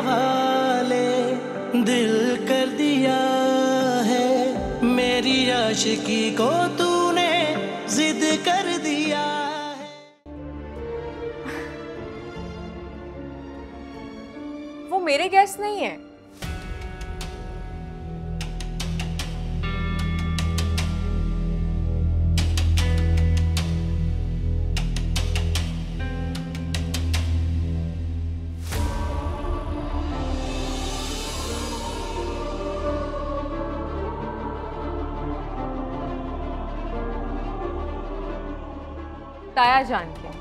हवाले दिल कर दिया है, मेरी आशिकी को तूने जिद कर दिया है। वो मेरे गेस्ट नहीं है। ताया जान के।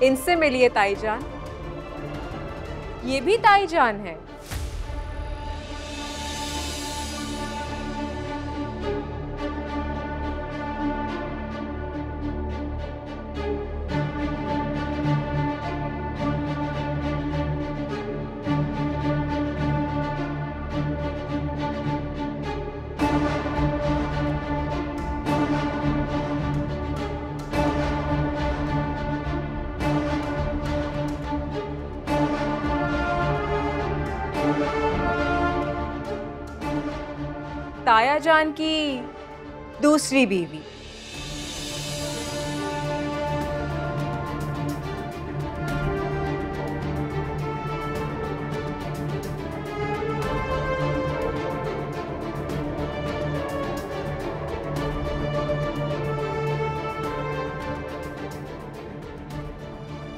इनसे मिलिए ताईजान, ये भी ताईजान है। ताया जान की दूसरी बीवी।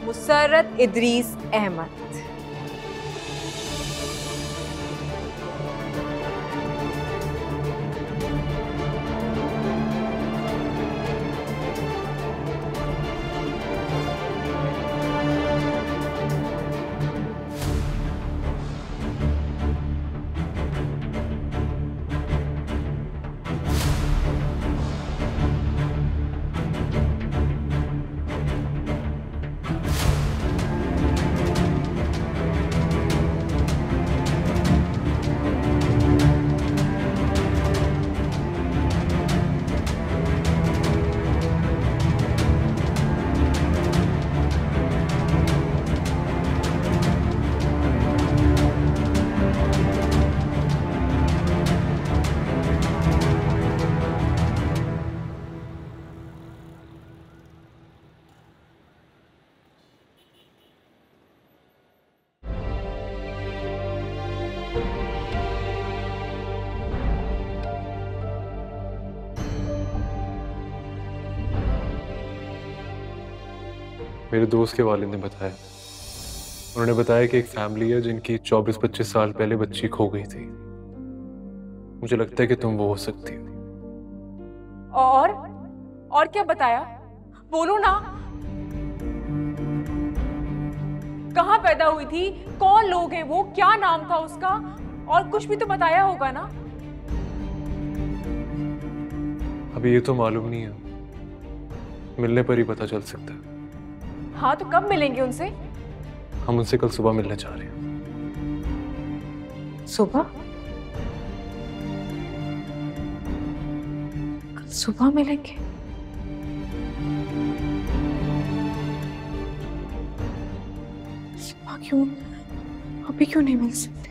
मुसर्रत इदरीस अहमद। मेरे दोस्त के वालिद ने बताया। उन्होंने बताया कि एक फैमिली है जिनकी 24-25 साल पहले बच्ची खो गई थी। मुझे लगता है कि तुम वो हो सकती हो। और क्या बताया? बोलो ना। कहाँ पैदा हुई थी, कौन लोग हैं वो, क्या नाम था उसका, और कुछ भी तो बताया होगा ना। अभी ये तो मालूम नहीं है, मिलने पर ही पता चल सकता है। हाँ तो कब मिलेंगे उनसे? हम उनसे कल सुबह मिलने जा रहे हैं। सुबह? कल सुबह मिलेंगे? सुबह क्यों? अभी क्यों नहीं मिल सकते?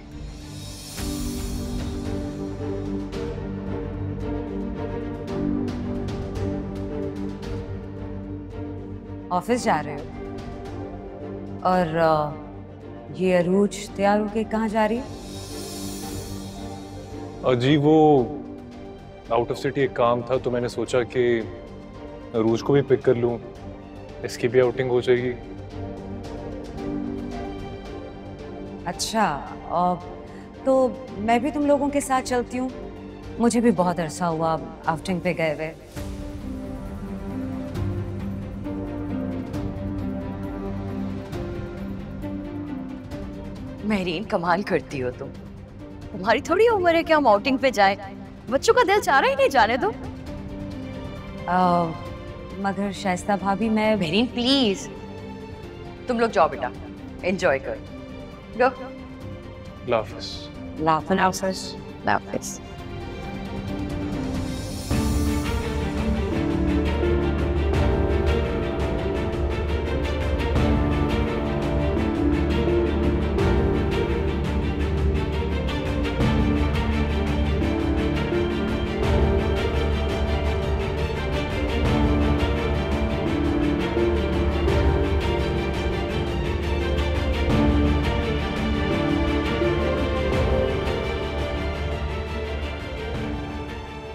ऑफिस जा रहे हो? और ये अरूज तैयार होके कहाँ जा रही है? जी वो आउट ऑफ सिटी एक काम था तो मैंने सोचा कि अरूज को भी पिक कर लूं, इसकी भी आउटिंग हो जाएगी। अच्छा, तो मैं भी तुम लोगों के साथ चलती हूँ। मुझे भी बहुत अरसा हुआ आउटिंग पे गए हुए। मेहरीन, कमाल करती हो तुम। तुम्हारी थोड़ी उम्र है कि हम आउटिंग पे जाए। बच्चों का दिल चाह रहा ही नहीं, जाने दो। मगर शाइस्ता भाभी, मैं मेहरीन प्लीज, तुम लोग जाओ बेटा, एंजॉय करो। गो। लाफिस। लाफिस।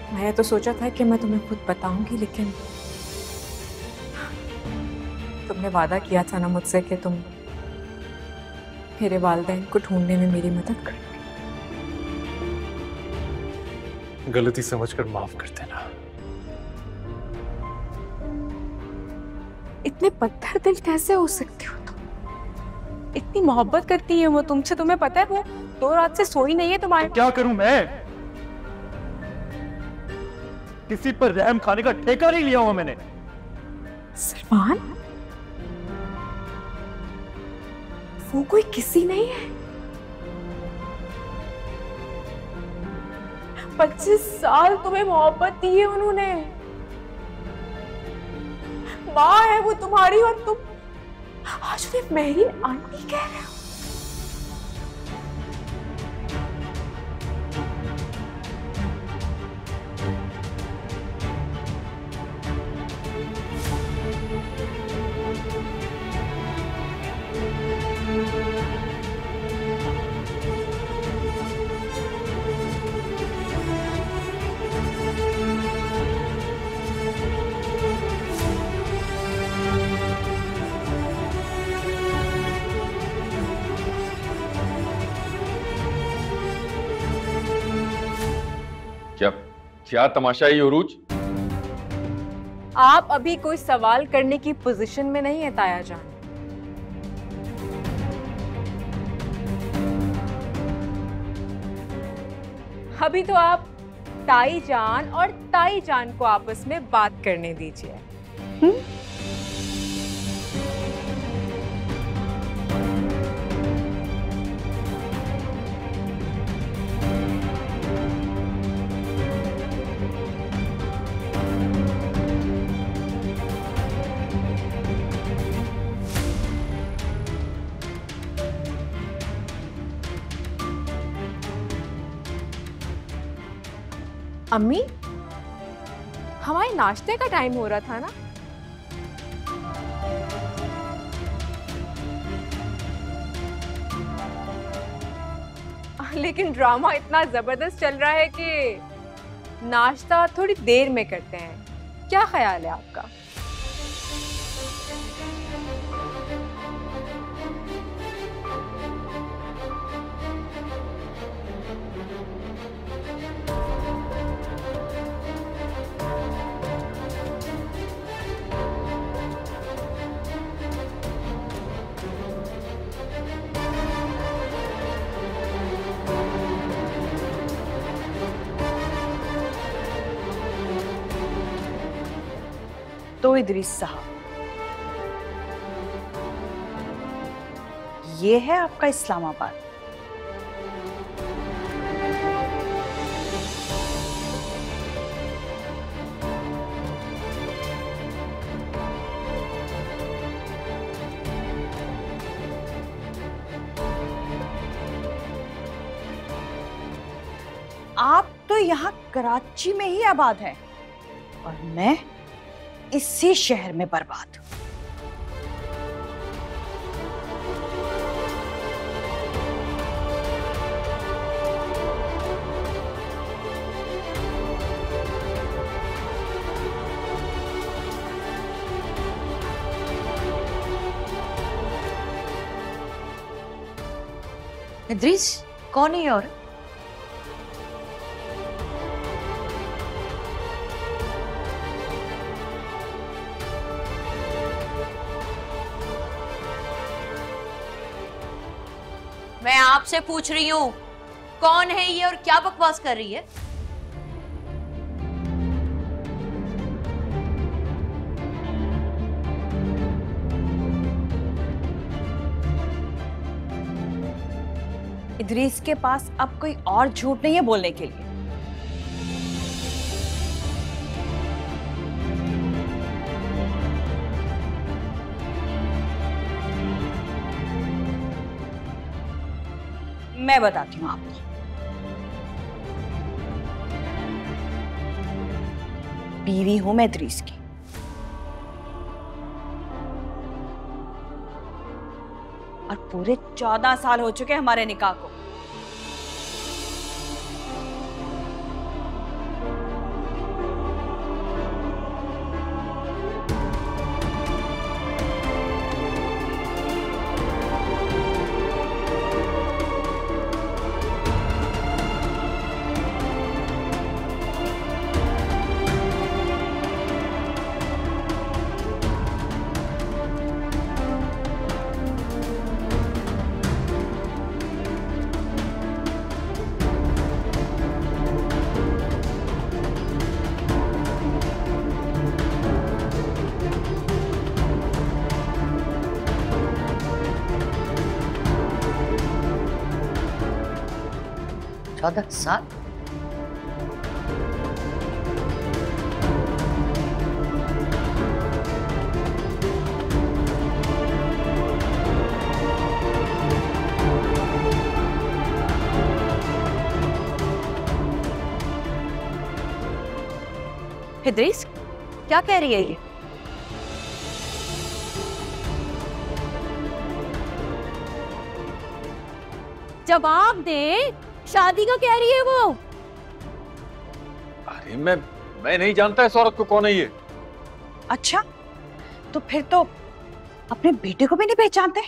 मैंने तो सोचा था कि मैं तुम्हें खुद बताऊंगी, लेकिन तुमने वादा किया था ना मुझसे कि तुम मेरे वालिदैन को ढूंढने में मेरी मदद कर। गलती समझकर माफ कर देना। इतने पत्थर दिल कैसे हो सकते हो तुम? इतनी मोहब्बत करती है वो तुमसे, तुम्हें पता है वो 2 रात से सोई नहीं है तुम्हारे। क्या करूं मैं? किसी पर रहम खाने का ठेका नहीं लिया हुआ मैंने। सलमान, वो कोई किसी नहीं है। 25 साल तुम्हें मोहब्बत दी है उन्होंने। माँ है वो तुम्हारी, और तुम आज उन्हें मेहरीन आंटी कह रहे हो। क्या तमाशा है उरूज? आप अभी कोई सवाल करने की पोजीशन में नहीं है ताया जान। अभी तो आप ताई जान और ताई जान को आपस में बात करने दीजिए। अम्मी, हमारे नाश्ते का टाइम हो रहा था ना। लेकिन ड्रामा इतना जबरदस्त चल रहा है कि नाश्ता थोड़ी देर में करते हैं। क्या ख्याल है आपका? तो इदरीस साहब, ये है आपका इस्लामाबाद। आप तो यहाँ कराची में ही आबाद हैं और मैं इसी शहर में बर्बाद। इद्रिस, कौन है ये औरत? मैं आपसे पूछ रही हूँ, कौन है ये और क्या बकवास कर रही है? इदरीस के पास अब कोई और झूठ नहीं है बोलने के लिए। मैं बताती हूँ आपको। बीवी हूं मैं इदरीस की। और पूरे 14 साल हो चुके हमारे निकाह को। साल? इदरीस, क्या कह रही है ये? जवाब दे, शादी का कह रही है वो। अरे मैं नहीं जानता इस औरत को कौन है ये। अच्छा, तो फिर तो अपने बेटे को भी नहीं पहचानते?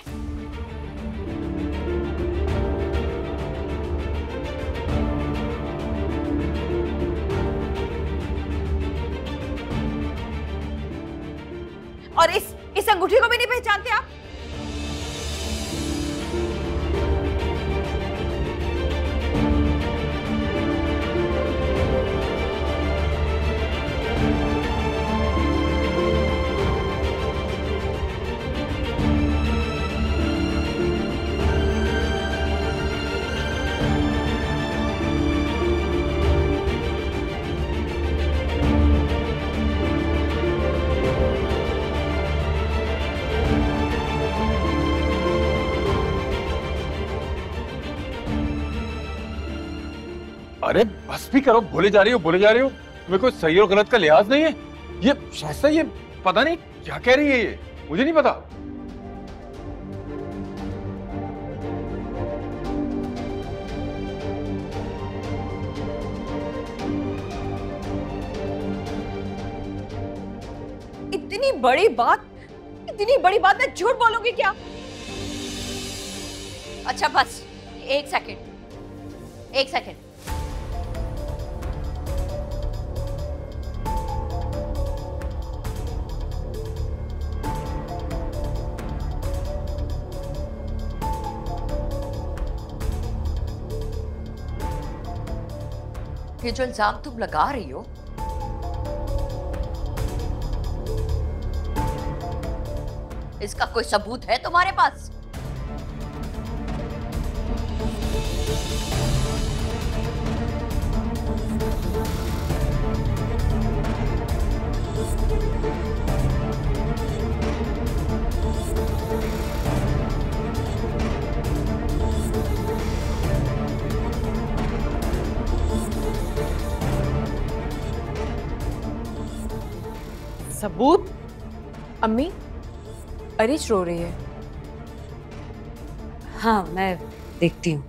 और इस अंगूठी को भी नहीं पहचानते आप? अरे बस भी करो, बोले जा रही हो तुम्हें कोई सही और गलत का लिहाज नहीं है। ये शायद ये पता नहीं क्या कह रही है, ये मुझे नहीं पता। इतनी बड़ी बात मैं झूठ बोलूंगी क्या? अच्छा बस एक सेकंड। ये जो इल्जाम तुम लगा रही हो, इसका कोई सबूत है तुम्हारे पास? सबूत? अम्मी, अरिश रो रही है। हाँ, मैं देखती हूँ।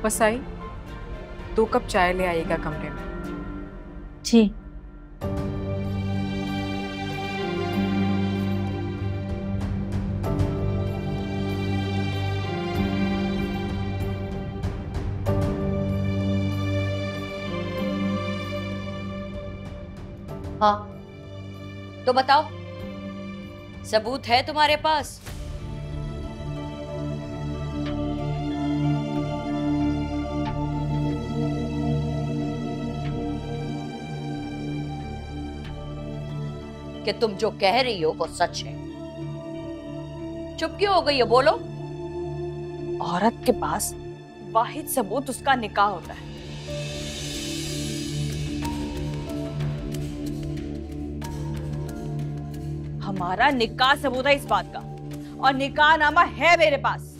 वापस आई 2 कप चाय ले आइएगा कमरे में। जी। हाँ, तो बताओ, सबूत है तुम्हारे पास? कि तुम जो कह रही हो वो सच है। चुप क्यों हो गई हो, बोलो। औरत के पास वाहिद सबूत उसका निकाह होता है। हमारा निकाह सबूत है इस बात का, और निकाह नामा है मेरे पास।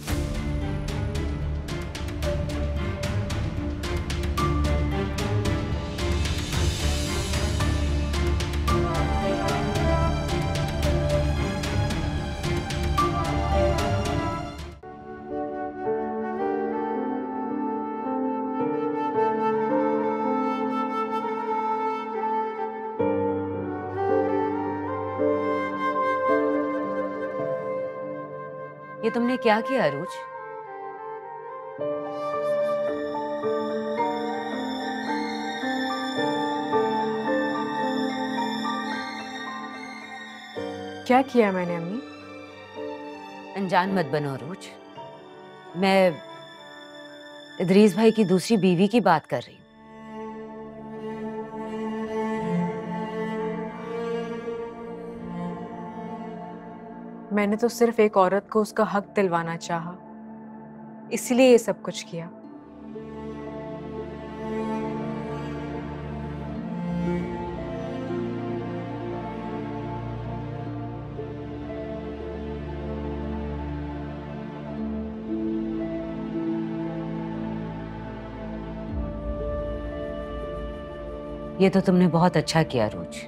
ये तुमने क्या किया अरूज? क्या किया मैंने अम्मी? अनजान मत बनो अरूज। मैं इदरीस भाई की दूसरी बीवी की बात कर रही हूँ। मैंने तो सिर्फ एक औरत को उसका हक दिलवाना चाहा, इसलिए ये सब कुछ किया। ये तो तुमने बहुत अच्छा किया अरूज।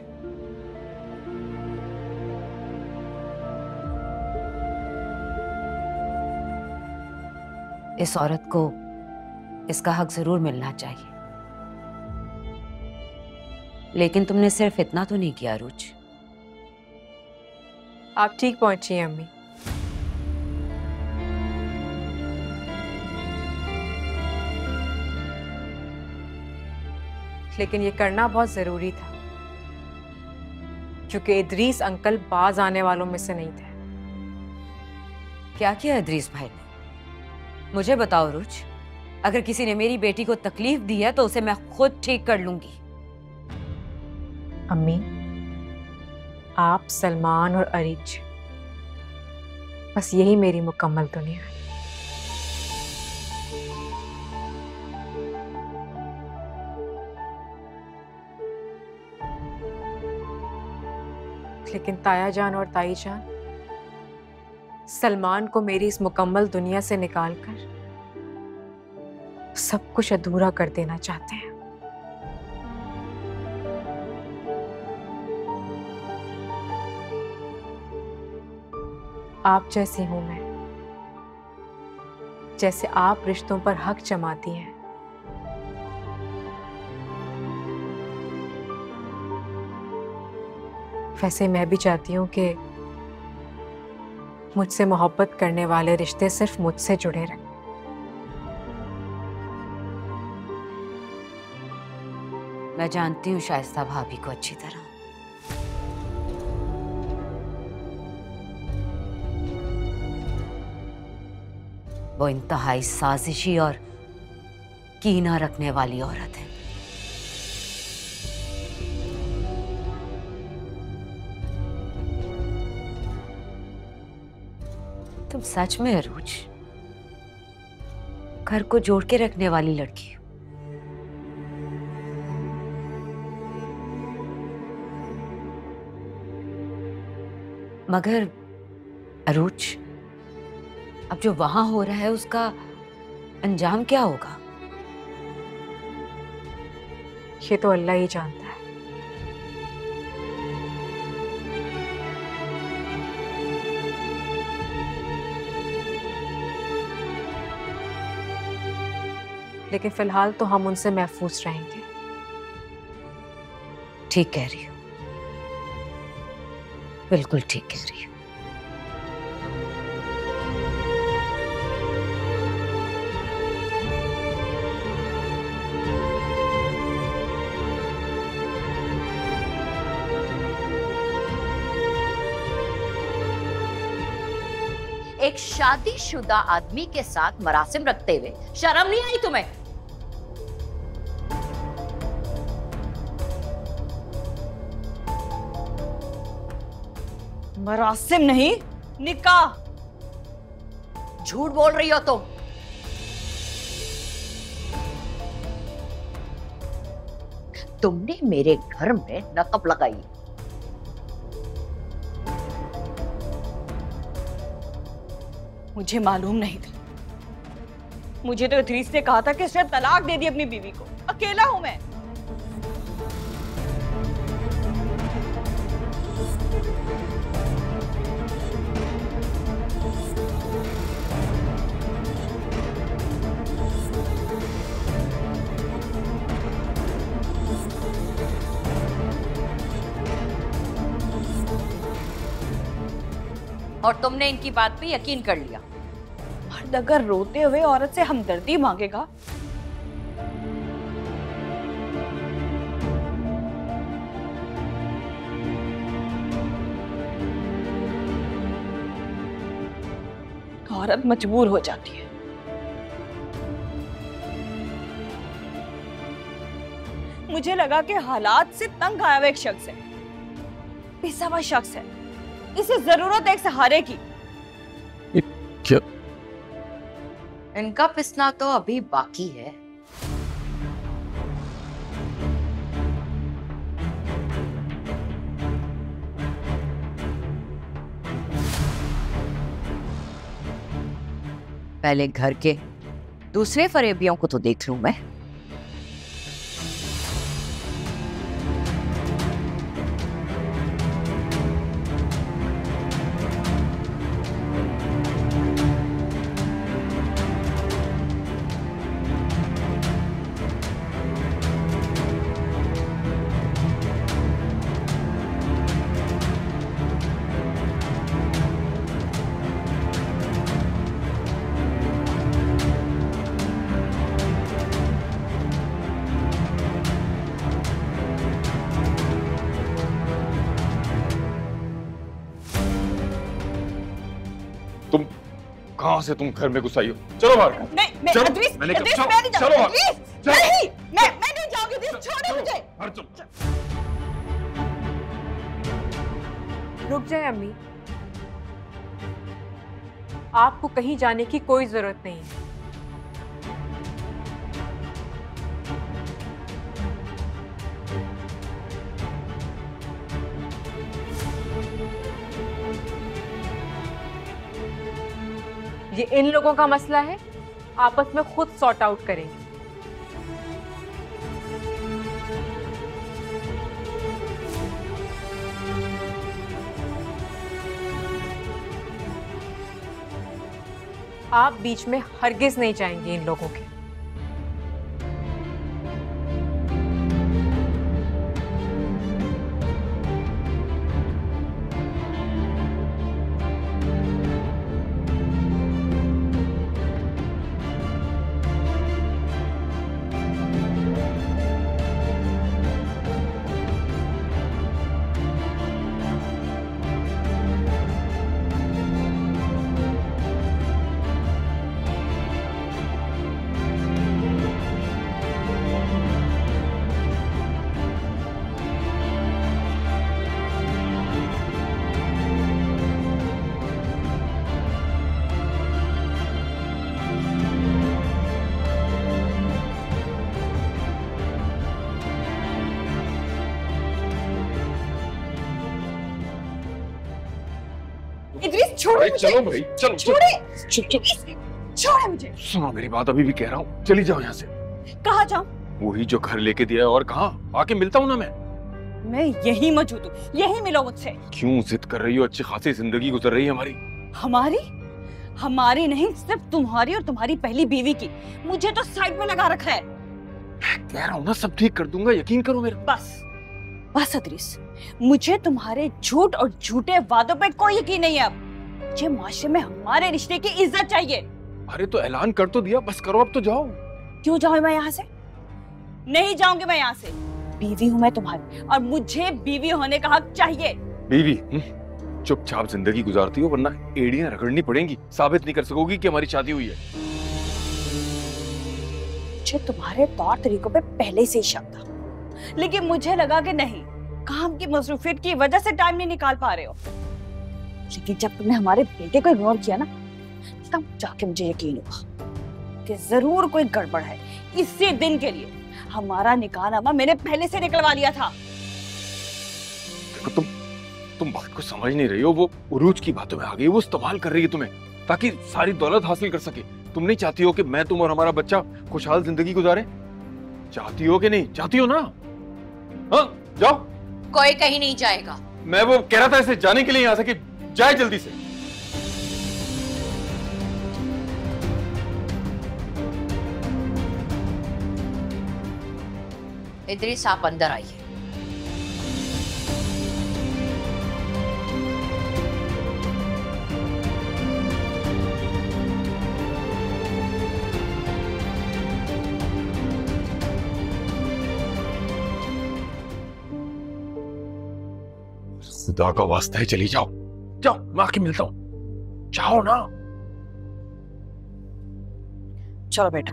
इस औरत को इसका हक जरूर मिलना चाहिए, लेकिन तुमने सिर्फ इतना तो नहीं किया अरूज। आप ठीक पहुंची हैं अम्मी। लेकिन ये करना बहुत जरूरी था, क्योंकि इदरीस अंकल बाज आने वालों में से नहीं थे। क्या किया इदरीस भाई ने? मुझे बताओ अरूज। अगर किसी ने मेरी बेटी को तकलीफ दी है तो उसे मैं खुद ठीक कर लूंगी। अम्मी, आप, सलमान और अरीज, बस यही मेरी मुकम्मल दुनिया है। लेकिन ताया जान और ताई जान सलमान को मेरी इस मुकम्मल दुनिया से निकालकर सब कुछ अधूरा कर देना चाहते हैं। आप जैसी हूं मैं, जैसे आप रिश्तों पर हक जमाती हैं, वैसे मैं भी चाहती हूं कि मुझसे मोहब्बत करने वाले रिश्ते सिर्फ मुझसे जुड़े रहें। मैं जानती हूँ शाइस्ता भाभी को अच्छी तरह। वो इंतहाई साजिशी और कीना रखने वाली औरत है। तुम सच में अरूज घर को जोड़ के रखने वाली लड़की हो। मगर अरूज, अब जो वहां हो रहा है उसका अंजाम क्या होगा? ये तो अल्लाह ही जानता है। लेकिन फिलहाल तो हम उनसे महफूज रहेंगे। ठीक कह रही हो, बिल्कुल ठीक कह रही हो। एक शादीशुदा आदमी के साथ मरासिम रखते हुए शर्म नहीं आई तुम्हें? मरासिम नहीं, निकाह। झूठ बोल रही हो तुम। तुमने मेरे घर में नकब लगाई। मुझे मालूम नहीं था। मुझे तो इदरीस ने कहा था कि उसने तलाक दे दी अपनी बीवी को। अकेला हूं मैं। और तुमने इनकी बात पे यकीन कर लिया। मर्द अगर रोते हुए औरत से हमदर्दी मांगेगा तो औरत मजबूर हो जाती है। मुझे लगा कि हालात से तंग आया हुआ एक शख्स है, पिसा हुआ शख्स है, इसे जरूरत है एक सहारे की। क्या? इनका पिसना तो अभी बाकी है। पहले घर के दूसरे फरेबियों को तो देख लूं मैं। तुम कहां से तुम घर में घुस आई हो? चलो बाहर। नहीं, मैं चलो, इदरीस, मैंने इदरीस, कहा, मैं नहीं चलो, जाऊंगी, चलो, इदरीस, चलो। नहीं, मैं नहीं जाऊंगी, इदरीस, छोड़े मुझे। बाहर चलो। रुक जाए अम्मी, आपको कहीं जाने की कोई जरूरत नहीं है। ये इन लोगों का मसला है, आपस में खुद सॉर्ट आउट करेंगे। आप बीच में हरगिज नहीं जाएंगे इन लोगों के। इदरीस, छोड़ो भाई, मुझे। चलो भाई, चलो, छोड़े, चलो। छोड़े मुझे। सुनो मेरी बात, अभी भी कह रहा हूँ, चली जाओ यहाँ से। कहाँ जाऊं? वही जो घर लेके दिया है, और कहाँ आके मिलता हूँ ना मैं यही मौजूद हूँ, यही मिलो मुझसे। क्यों जिद कर रही हो? अच्छी खासी जिंदगी गुजर रही है हमारी। हमारी हमारी नहीं, सिर्फ तुम्हारी और तुम्हारी पहली बीवी की। मुझे तो साइड में लगा रखा है। कह रहा हूँ ना, सब ठीक कर दूंगा, यकीन करो मेरा। बस बस इद्रिस, मुझे तुम्हारे झूठ और झूठे वादों पे कोई यकीन नहीं है। अब मुझे माशरे में हमारे रिश्ते की इज्जत चाहिए। अरे तो ऐलान कर तो दिया, बस करो अब तो जाओ। क्यों जाऊं मैं यहाँ से? नहीं जाऊंगी मैं यहाँ से। बीवी हूँ मैं तुम्हारी और मुझे बीवी होने का हक चाहिए। बीवी चुपचाप जिंदगी गुजारती हो, वरना एड़ियां रगड़नी पड़ेंगी। साबित नहीं कर सकोगी कि हमारी शादी हुई है। मुझे तुम्हारे तौर तरीकों पे पहले से ही शक था, लेकिन मुझे लगा कि नहीं, काम की मसरूफियत की वजह से टाइम नहीं निकाल पा रहे हो। लेकिन जब तुमने हमारे बेटे को इग्नोर किया ना, तब जाके मुझे यकीन हुआ कि जरूर कोई गड़बड़ है। इसी दिन के लिए हमारा निकाहनामा मैंने पहले से निकलवा लिया था। देखो तुम बात को समझ नहीं रही हो। वो उरूज की बातों में आ गई, वो इस्तेमाल कर रही है तुम्हें ताकि सारी दौलत हासिल कर सके। तुम नहीं चाहती हो कि मैं, तुम और हमारा बच्चा खुशहाल जिंदगी गुजारे? चाहती हो कि नहीं? चाहती हो ना? हाँ, जाओ। कोई कहीं नहीं जाएगा। मैं वो कह रहा था इसे जाने के लिए यहाँ से कि जाए जल्दी से। इद्रिस, आप अंदर आइए। खुदा का वास्ता है, चली जाओ। जाओ, मैं आके मिलता हूं। जाओ ना। चलो बेटा।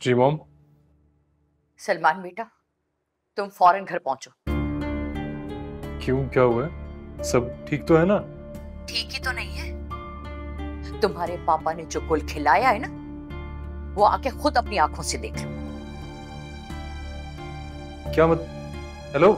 जी मॉम। सलमान बेटा, तुम फौरन घर पहुंचो। क्यों, क्या हुआ है? सब ठीक तो है ना? ठीक ही तो नहीं है। तुम्हारे पापा ने जो गुल खिलाया है ना, वो आके खुद अपनी आंखों से देख लो। क्या मत? हेलो,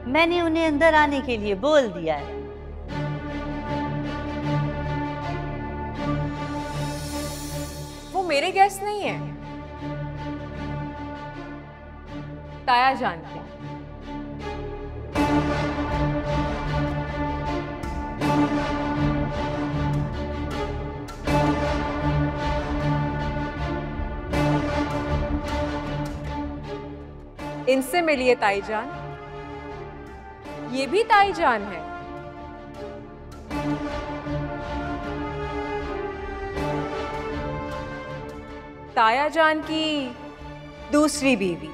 मैंने उन्हें अंदर आने के लिए बोल दिया है। वो मेरे गेस्ट नहीं है, ताया जान के। इनसे मिलिए ताई जान। ये भी ताई जान है। ताया जान की दूसरी बीवी।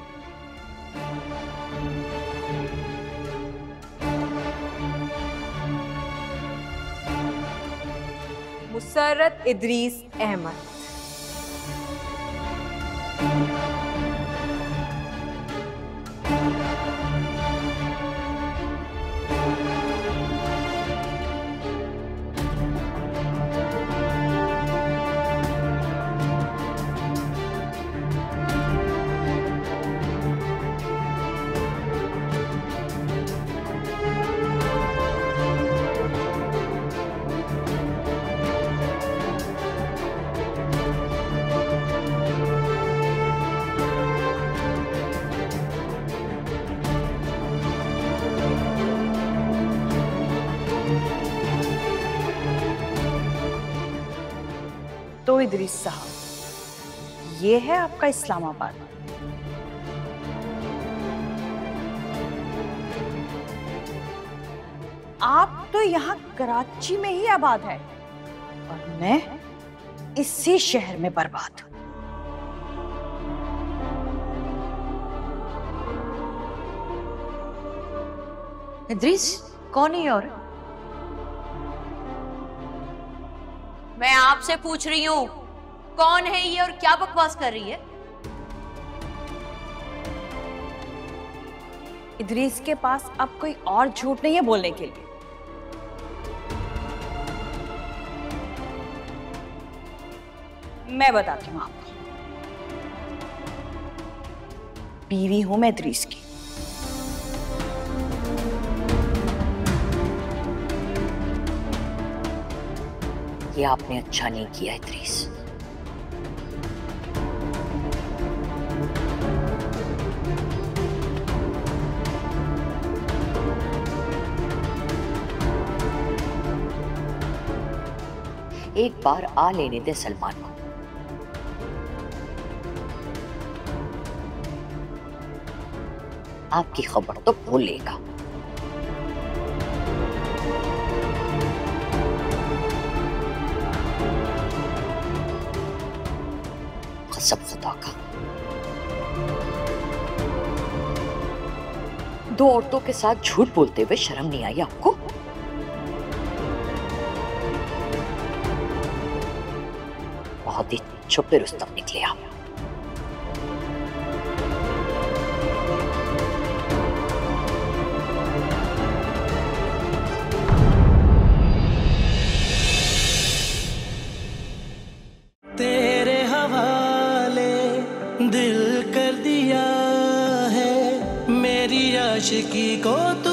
मुसर्रत इद्रीस अहमद। इदरीस साहब, ये है आपका इस्लामाबाद। आप तो यहाँ कराची में ही आबाद है और मैं इसी शहर में बर्बाद हूं। इदरीस, कौन है ये औरत? मैं आपसे पूछ रही हूँ, कौन है ये और क्या बकवास कर रही है? इदरीस के पास अब कोई और झूठ नहीं है बोलने के लिए। मैं बताती हूँ आपको, बीवी हूं मैं इदरीस की। ये आपने अच्छा नहीं किया इदरीस। एक बार आ लेने दे सलमान को। आपकी खबर तो वो लेगा। कसम खुदा का, दो औरतों के साथ झूठ बोलते हुए शर्म नहीं आई आपको? बहुत ही छुपे रुस्तम निकले आप। तेरे हवाले दिल कर दिया है, मेरी आशिकी को तू